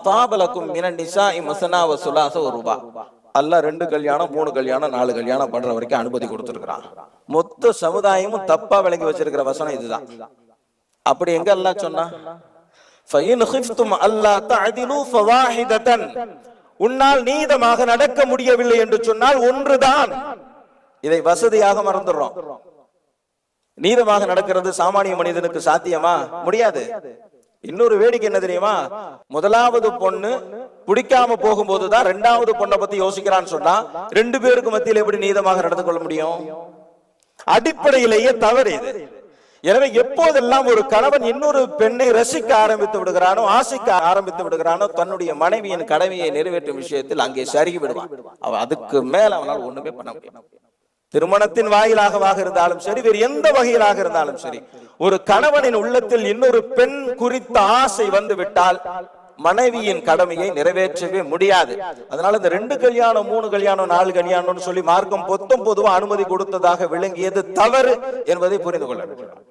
தாபலக்கும் மினன் நிசாஇ மஸ்னா வ சுலாஸ வ ருபா. அல்லாஹ் 2 கல்யாணம் 3 கல்யாணம் 4 கல்யாணம் பண்ற வரைக்கும் அனுமதி கொடுத்திருக்கிறான். மொத்த சமுதாயமும் தப்பா விளங்கி வச்சிருக்கிற வசனம் இதுதான். அப்படி எங்க அல்லாஹ் சொன்னா, ஃபஇன் கிஃப்தும் அல்லா தஅதிலு ஃபவாஹிதத்தன், உன்னால் நீதமாக நடக்க முடியவில்லை என்று சொன்னால் ஒன்றுதான். இதை வசதியாக மறந்துடுறோம். நீதமாக நடக்கிறது சாமானிய மனிதனுக்கு சாத்தியமா? முடியாது. இன்னொரு வேடிக்கை என்ன தெரியுமா? முதலாவது பொண்ணு பிடிக்காம போகும்போதுதான் 2வது பொண்ணை பத்தி யோசிக்கிறான்னு சொன்னா 2 பேருக்கு மத்தியில் எப்படி நீதமாக நடந்து கொள்ள முடியும்? அடிப்படையிலேயே தவறு இது. எனவே எப்போதெல்லாம் ஒரு கணவன் இன்னொரு பெண்ணை ரசிக்க ஆரம்பித்து விடுகிறானோ, ஆசைக்க ஆரம்பித்து விடுகிறானோ, தன்னுடைய மனைவியின் கடமையை நிறைவேற்றும் விஷயத்தில் அங்கே சருகி விடுவான். அவன் அதுக்கு மேல அவனால் ஒண்ணுமே பண்ண முடியும். திருமணத்தின் வாயிலாக இருந்தாலும் சரி, வேறு எந்த வகையிலாக இருந்தாலும் சரி, ஒரு கணவனின் உள்ளத்தில் இன்னொரு பெண் குறித்த ஆசை வந்து விட்டால் மனைவியின் கடமையை நிறைவேற்றவே முடியாது. அதனால இந்த 2 கல்யாணம் 3 கல்யாணம் 4 கல்யாணம்னு சொல்லி மார்க்கம் பொதுவா அனுமதி கொடுத்ததாக விளங்கியது தவறு என்பதை புரிந்து கொள்ள வேண்டும்.